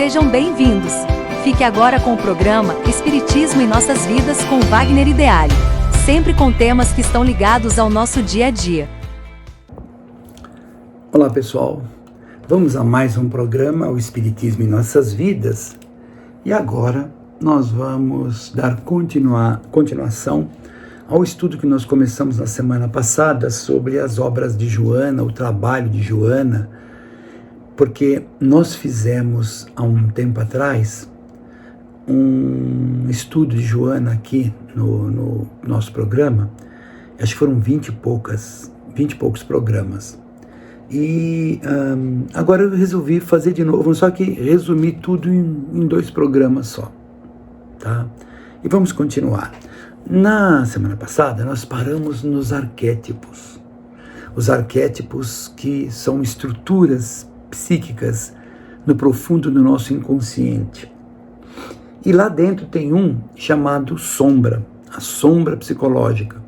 Sejam bem-vindos! Fique agora com o programa Espiritismo em Nossas Vidas com Wagner Ideale, sempre com temas que estão ligados ao nosso dia a dia. Olá pessoal, vamos a mais um programa, o Espiritismo em Nossas Vidas, e agora nós vamos dar continuação ao estudo que nós começamos na semana passada sobre as obras de Joana, o trabalho de Joana, porque nós fizemos há um tempo atrás um estudo de Joana aqui no nosso programa, acho que foram 20 e poucos programas. E agora eu resolvi fazer de novo, só que resumir tudo em 2 programas só, tá? E vamos continuar. Na semana passada nós paramos nos arquétipos. Os arquétipos que são estruturas psíquicas no profundo do nosso inconsciente. E lá dentro tem um chamado sombra, a sombra psicológica.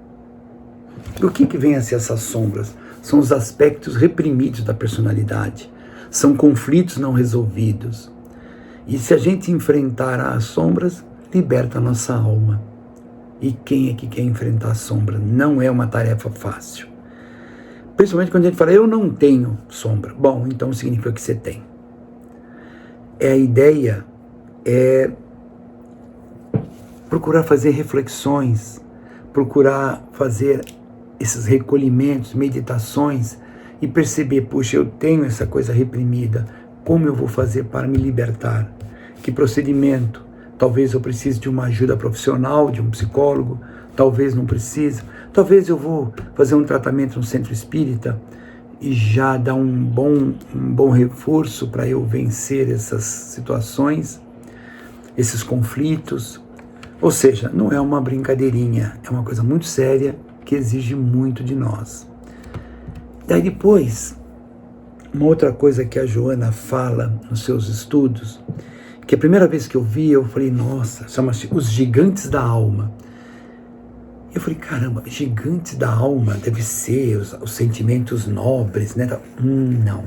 O que vem a ser essas sombras? São os aspectos reprimidos da personalidade, são conflitos não resolvidos. E se a gente enfrentar as sombras, liberta a nossa alma. E quem é que quer enfrentar a sombra? Não é uma tarefa fácil. Principalmente quando a gente fala, eu não tenho sombra. Bom, então significa que você tem. A ideia é procurar fazer reflexões, procurar fazer esses recolhimentos, meditações e perceber, puxa, eu tenho essa coisa reprimida, como eu vou fazer para me libertar? Que procedimento? Talvez eu precise de uma ajuda profissional, de um psicólogo, talvez não precise, talvez eu vou fazer um tratamento no centro espírita e já dar um bom reforço para eu vencer essas situações, esses conflitos. Ou seja, não é uma brincadeirinha, é uma coisa muito séria que exige muito de nós. Daí depois, uma outra coisa que a Joana fala nos seus estudos, que a primeira vez que eu vi, eu falei, nossa, chama-se Os Gigantes da Alma. Eu falei, caramba, gigantes da alma deve ser os sentimentos nobres, né? Não.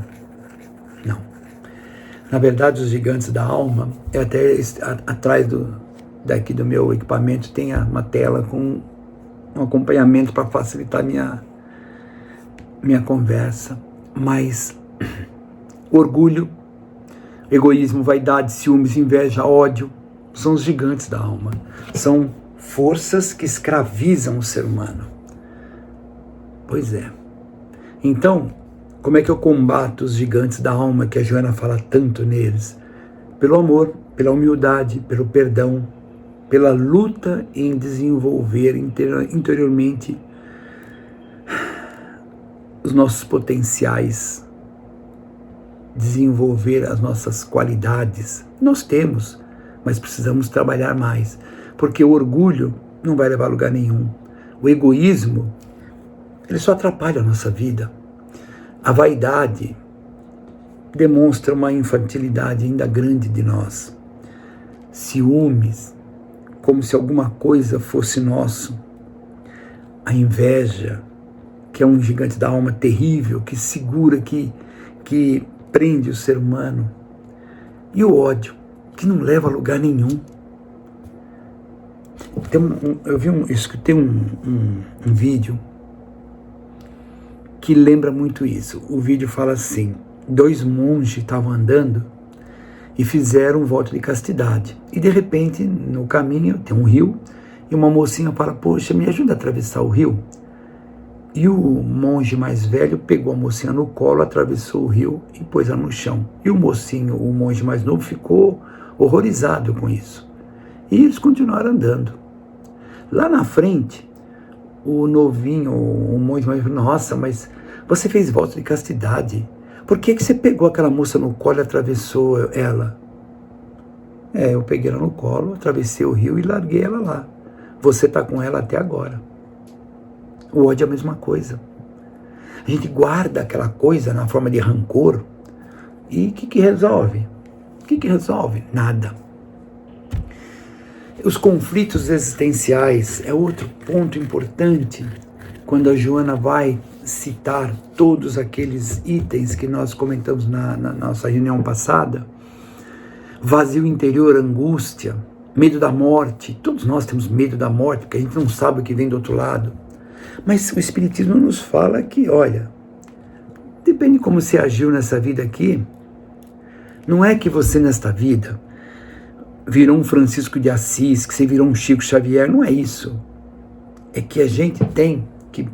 Na verdade, os gigantes da alma, até atrás daqui do meu equipamento tem uma tela com um acompanhamento para facilitar minha conversa. Mas orgulho, egoísmo, vaidade, ciúmes, inveja, ódio, são os gigantes da alma. São forças que escravizam o ser humano. Pois é. Então, como é que eu combato os gigantes da alma que a Joana fala tanto neles? Pelo amor, pela humildade, pelo perdão, pela luta em desenvolver interiormente os nossos potenciais, desenvolver as nossas qualidades. Nós temos, mas precisamos trabalhar mais. Porque o orgulho não vai levar a lugar nenhum. O egoísmo, ele só atrapalha a nossa vida. A vaidade demonstra uma infantilidade ainda grande de nós. Ciúmes, como se alguma coisa fosse nosso. A inveja, que é um gigante da alma terrível, que segura, que prende o ser humano. E o ódio, que não leva a lugar nenhum. Eu escutei um vídeo que lembra muito isso. O vídeo fala assim, 2 monges estavam andando e fizeram um voto de castidade. E de repente, no caminho, tem um rio, e uma mocinha fala, poxa, me ajuda a atravessar o rio. E o monge mais velho pegou a mocinha no colo, atravessou o rio e pôs ela no chão. E o monge mais novo, ficou horrorizado com isso. E eles continuaram andando. Lá na frente, o novinho, o monge mais velho, nossa, mas você fez voto de castidade. Por que você pegou aquela moça no colo e atravessou ela? Eu peguei ela no colo, atravessei o rio e larguei ela lá. Você está com ela até agora. O ódio é a mesma coisa. A gente guarda aquela coisa na forma de rancor. E o que resolve? O que resolve? Nada. Os conflitos existenciais é outro ponto importante quando a Joana vai citar todos aqueles itens que nós comentamos na nossa reunião passada. vazio interior, angústia, medo da morte. Todos nós temos medo da morte, porque a gente não sabe o que vem do outro lado. Mas o Espiritismo nos fala que, olha, depende de como você agiu nessa vida aqui. Não é que você nesta vida virou um Francisco de Assis, que você virou um Chico Xavier, não é isso. É que a gente tem que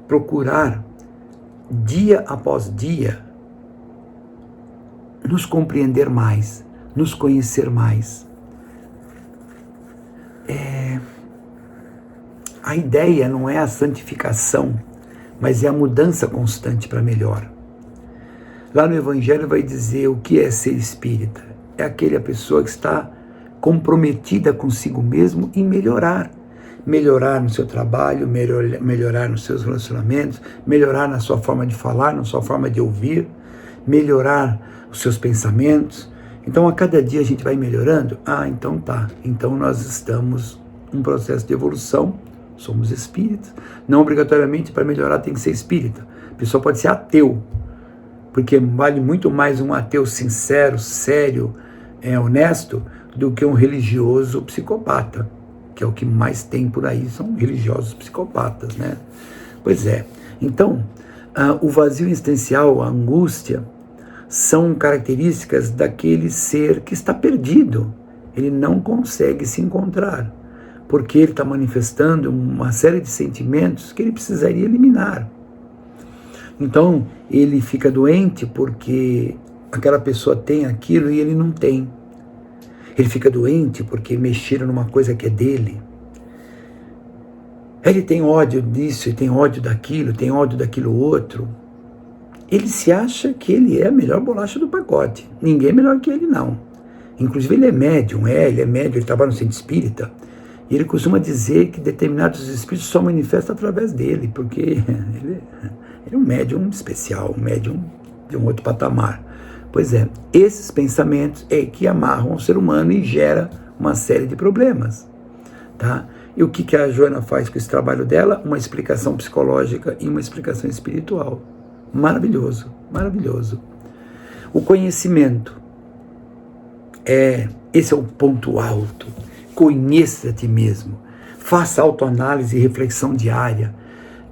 procurar, dia após dia, nos compreender mais, nos conhecer mais. A ideia não é a santificação, mas é a mudança constante para melhor. Lá no Evangelho vai dizer o que é ser espírita. É aquela pessoa que está comprometida consigo mesmo em melhorar. Melhorar no seu trabalho, melhorar nos seus relacionamentos, melhorar na sua forma de falar, na sua forma de ouvir, melhorar os seus pensamentos. Então, a cada dia a gente vai melhorando. Então tá. Então nós estamos num processo de evolução. Somos espíritas. Não obrigatoriamente para melhorar tem que ser espírita. A pessoa pode ser ateu, porque vale muito mais um ateu sincero, sério, honesto, do que um religioso psicopata, que é o que mais tem por aí, são religiosos psicopatas, né? Pois é. Então, o vazio existencial, a angústia, são características daquele ser que está perdido. Ele não consegue se encontrar, porque ele está manifestando uma série de sentimentos que ele precisaria eliminar. Então, ele fica doente porque aquela pessoa tem aquilo e ele não tem. Ele fica doente porque mexeram numa coisa que é dele. Ele tem ódio disso, ele tem ódio daquilo outro. Ele se acha que ele é a melhor bolacha do pacote. Ninguém é melhor que ele, não. Inclusive ele é médium, ele trabalha no centro espírita. E ele costuma dizer que determinados espíritos só manifestam através dele, porque ele é um médium especial, um médium de um outro patamar. Pois é, esses pensamentos é que amarram o ser humano e gera uma série de problemas, tá? E o que a Joana faz com esse trabalho dela? Uma explicação psicológica e uma explicação espiritual. Maravilhoso, maravilhoso. O conhecimento, esse é o ponto alto. Conheça a ti mesmo, faça autoanálise e reflexão diária.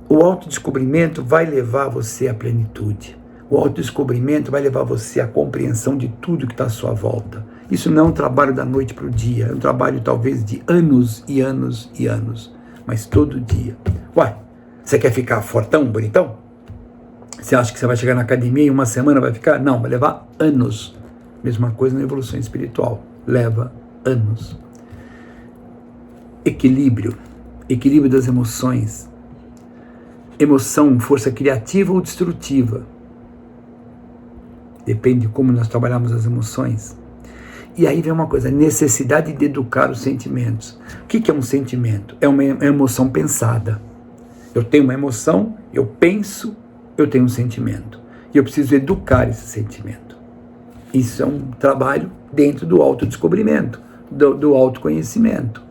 O autodescobrimento vai levar você à plenitude. O autodescobrimento vai levar você à compreensão de tudo que está à sua volta. Isso não é um trabalho da noite para o dia, é um trabalho talvez de anos e anos e anos, mas todo dia. Uai, você quer ficar fortão, bonitão? Você acha que você vai chegar na academia e em uma semana vai ficar? Não, vai levar anos. Mesma coisa na evolução espiritual, leva anos. Equilíbrio das emoções. Emoção, força criativa ou destrutiva. Depende de como nós trabalhamos as emoções. E aí vem uma coisa, necessidade de educar os sentimentos. O que é um sentimento? É uma emoção pensada. Eu tenho uma emoção, eu penso, eu tenho um sentimento. E eu preciso educar esse sentimento. Isso é um trabalho dentro do autodescobrimento, do autoconhecimento.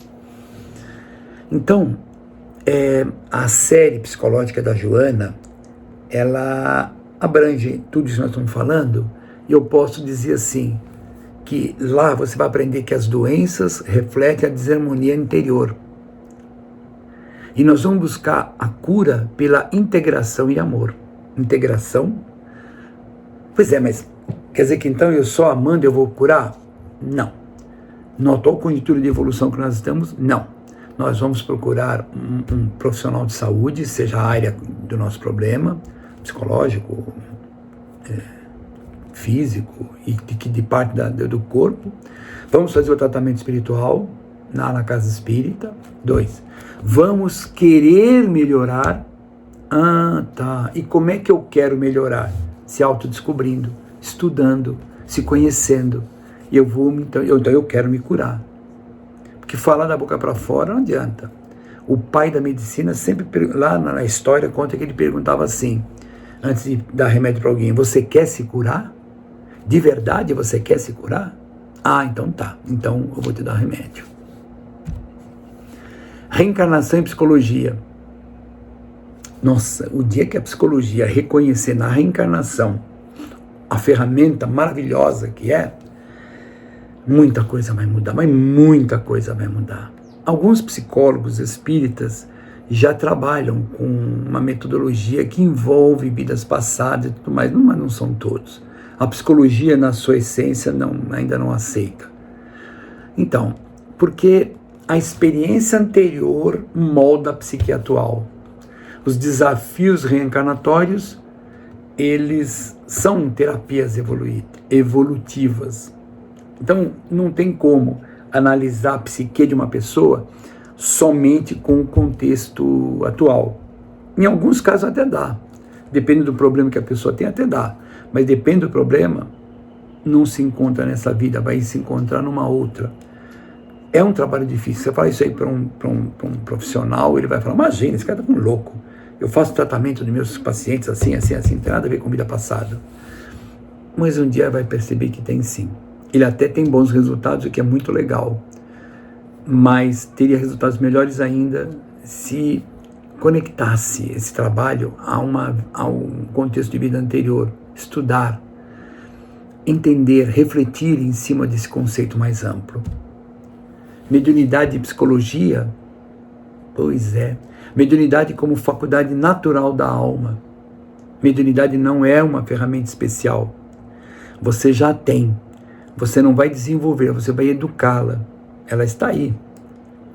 Então, a série psicológica da Joana, ela abrange tudo isso que nós estamos falando, e eu posso dizer assim, que lá você vai aprender que as doenças refletem a desarmonia interior. E nós vamos buscar a cura pela integração e amor. Integração? Pois é, mas quer dizer que então eu só amando eu vou curar? Não. Na atual conjuntura de evolução que nós estamos, não. Nós vamos procurar um profissional de saúde, seja a área do nosso problema, psicológico, físico e de parte do corpo. Vamos fazer o tratamento espiritual na casa espírita. 2. Vamos querer melhorar. Tá. E como é que eu quero melhorar? Se autodescobrindo, estudando, se conhecendo. E então eu quero me curar. Porque falar da boca para fora não adianta. O pai da medicina sempre, lá na história, conta que ele perguntava assim, antes de dar remédio para alguém, você quer se curar? De verdade você quer se curar? Então tá, então eu vou te dar remédio. Reencarnação e psicologia. Nossa, o dia que a psicologia reconhecer na reencarnação a ferramenta maravilhosa que é, muita coisa vai mudar, mas muita coisa vai mudar. Alguns psicólogos espíritas já trabalham com uma metodologia que envolve vidas passadas e tudo mais, mas não são todos. A psicologia, na sua essência, ainda não aceita. Então, porque a experiência anterior molda a psique atual. Os desafios reencarnatórios, eles são terapias evolutivas. Então, não tem como analisar a psique de uma pessoa somente com o contexto atual. Em alguns casos até dá. Depende do problema que a pessoa tem, até dá. Mas depende do problema, não se encontra nessa vida, vai se encontrar numa outra. É um trabalho difícil. Você fala isso aí para um profissional, ele vai falar, imagina, esse cara está com louco. Eu faço tratamento dos meus pacientes assim, não tem nada a ver com vida passada. Mas um dia vai perceber que tem sim. Ele até tem bons resultados, o que é muito legal. Mas teria resultados melhores ainda se conectasse esse trabalho a um contexto de vida anterior. Estudar, entender, refletir em cima desse conceito mais amplo. Mediunidade e psicologia, pois é, mediunidade como faculdade natural da alma. Mediunidade não é uma ferramenta especial. Você já tem. Você não vai desenvolver, você vai educá-la. Ela está aí.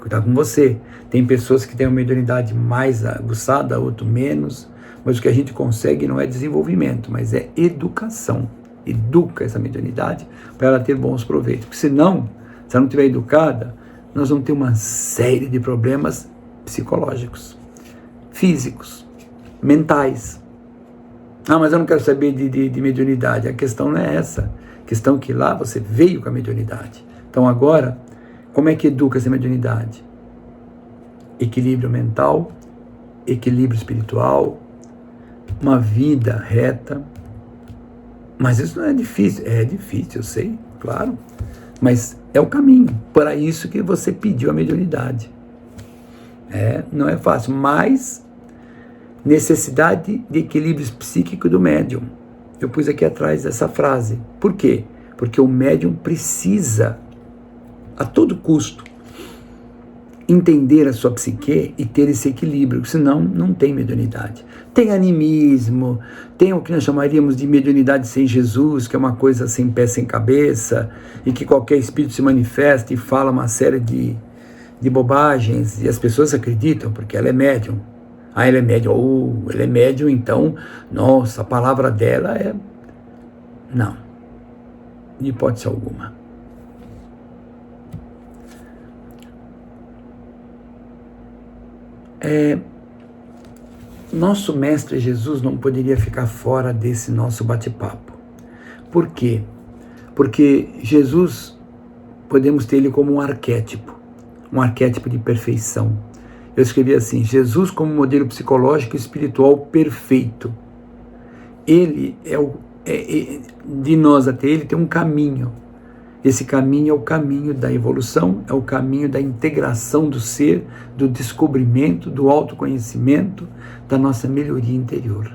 Cuidar com você. Tem pessoas que têm uma mediunidade mais aguçada, outro menos, mas o que a gente consegue não é desenvolvimento, mas é educação. Educa essa mediunidade para ela ter bons proveitos. Porque senão, se ela não estiver educada, nós vamos ter uma série de problemas psicológicos, físicos, mentais. Ah, mas eu não quero saber de mediunidade. A questão não é essa. A questão é que lá você veio com a mediunidade. Então agora, como é que educa essa mediunidade? Equilíbrio mental, equilíbrio espiritual, uma vida reta. Mas isso não é difícil. É difícil, eu sei, claro. Mas é o caminho. Para isso que você pediu a mediunidade. Não é fácil, mas necessidade de equilíbrio psíquico do médium. Eu pus aqui atrás essa frase. Por quê? Porque o médium precisa, a todo custo, entender a sua psique e ter esse equilíbrio, senão não tem mediunidade. Tem animismo, tem o que nós chamaríamos de mediunidade sem Jesus, que é uma coisa sem pé, sem cabeça, e que qualquer espírito se manifesta e fala uma série de bobagens, e as pessoas acreditam, porque ela é médium. Ah, ela é médium, ela é médium, então, nossa, a palavra dela é... Não, de hipótese alguma. Nosso Mestre Jesus não poderia ficar fora desse nosso bate-papo. Por quê? Porque Jesus, podemos ter ele como um arquétipo de perfeição. Eu escrevi assim, Jesus como modelo psicológico e espiritual perfeito. Ele de nós até ele tem um caminho. Esse caminho é o caminho da evolução, é o caminho da integração do ser, do descobrimento, do autoconhecimento, da nossa melhoria interior.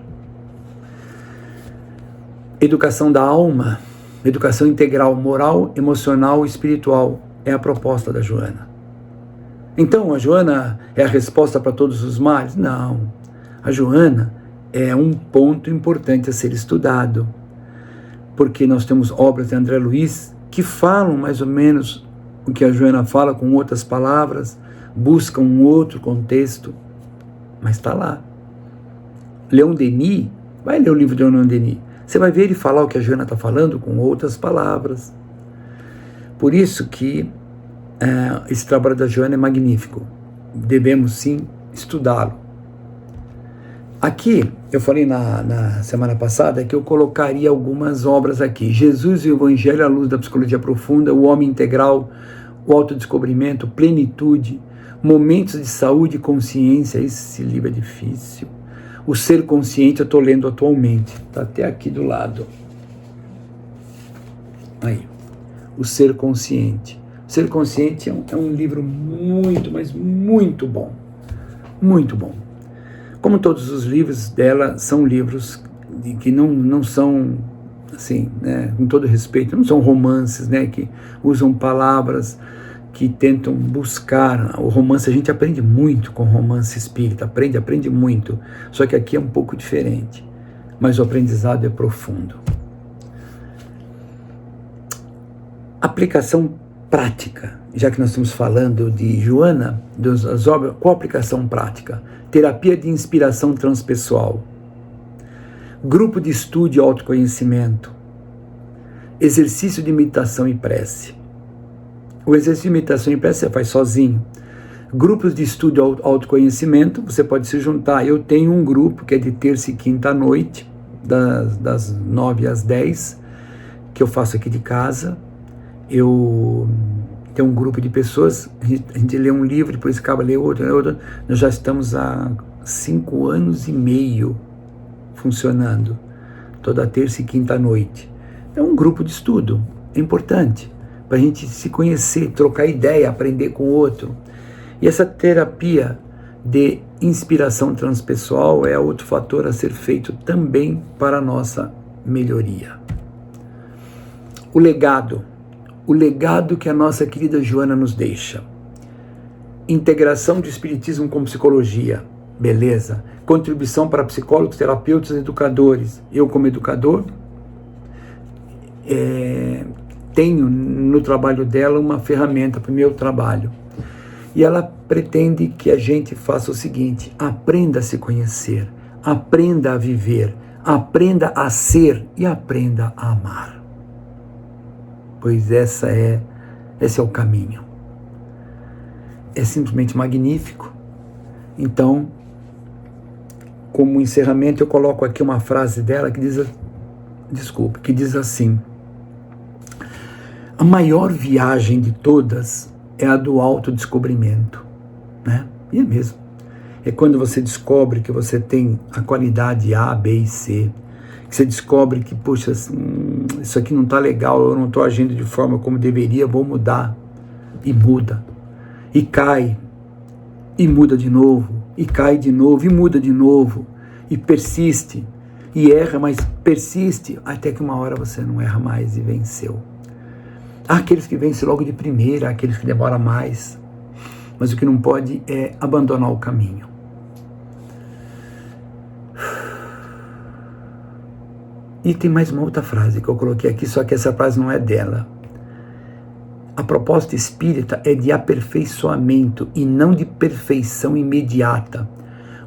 Educação da alma, educação integral, moral, emocional e espiritual, é a proposta da Joana. Então, a Joana é a resposta para todos os males? Não. A Joana é um ponto importante a ser estudado, porque nós temos obras de André Luiz que falam mais ou menos o que a Joana fala com outras palavras, buscam um outro contexto, mas está lá. Leon Denis, vai ler o livro de Leon Denis, você vai ver ele falar o que a Joana está falando com outras palavras. Por isso que esse trabalho da Joana é magnífico. Devemos sim estudá-lo. Aqui, eu falei na semana passada que eu colocaria algumas obras aqui. Jesus e o Evangelho à luz da psicologia profunda, o homem integral, o autodescobrimento, plenitude, momentos de saúde e consciência. Esse livro é difícil. O ser consciente eu estou lendo atualmente. Está até aqui do lado. Aí. O ser consciente. O ser consciente é um livro muito, mas muito bom. Muito bom. Como todos os livros dela, são livros que não são assim, né, com todo respeito, não são romances, né, que usam palavras que tentam buscar. O romance, a gente aprende muito com romance espírita, aprende muito, só que aqui é um pouco diferente, mas o aprendizado é profundo. Aplicação prática, já que nós estamos falando de Joana, das obras, qual a aplicação prática? Terapia de inspiração transpessoal, grupo de estudo e autoconhecimento, exercício de meditação e prece. O exercício de meditação e prece você faz sozinho. Grupos de estudo e autoconhecimento, você pode se juntar. Eu tenho um grupo que é de terça e quinta à noite, das 9 às 10, que eu faço aqui de casa. Eu tenho um grupo de pessoas, a gente lê um livro, depois acaba lê outro. Nós já estamos há 5 anos e meio funcionando, toda terça e quinta à noite. É um grupo de estudo, é importante, para a gente se conhecer, trocar ideia, aprender com o outro. E essa terapia de inspiração transpessoal é outro fator a ser feito também para a nossa melhoria. O legado que a nossa querida Joana nos deixa. Integração de espiritismo com psicologia, beleza. Contribuição para psicólogos, terapeutas, educadores. Eu, como educador, tenho no trabalho dela uma ferramenta para o meu trabalho. E ela pretende que a gente faça o seguinte: aprenda a se conhecer, aprenda a viver, aprenda a ser e aprenda a amar. Pois esse é o caminho. É simplesmente magnífico. Então, como encerramento, eu coloco aqui uma frase dela que diz assim: a maior viagem de todas é a do autodescobrimento, né? E é mesmo. É quando você descobre que você tem a qualidade A, B e C, que você descobre que, puxa, isso aqui não está legal, eu não estou agindo de forma como deveria, vou mudar. E muda. E cai. E muda de novo. E cai de novo. E muda de novo. E persiste. E erra, mas persiste. Até que uma hora você não erra mais e venceu. Há aqueles que vencem logo de primeira, há aqueles que demoram mais. Mas o que não pode é abandonar o caminho. E tem mais uma outra frase que eu coloquei aqui, só que essa frase não é dela. A proposta espírita é de aperfeiçoamento e não de perfeição imediata.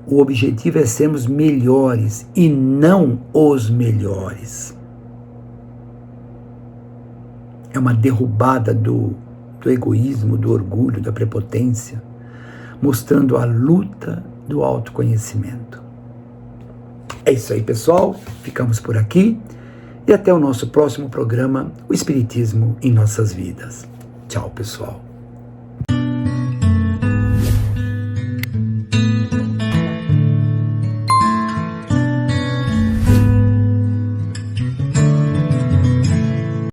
O objetivo é sermos melhores e não os melhores. É uma derrubada do egoísmo, do orgulho, da prepotência, mostrando a luta do autoconhecimento. É isso aí, pessoal. Ficamos por aqui e até o nosso próximo programa, o Espiritismo em Nossas Vidas. Tchau, pessoal.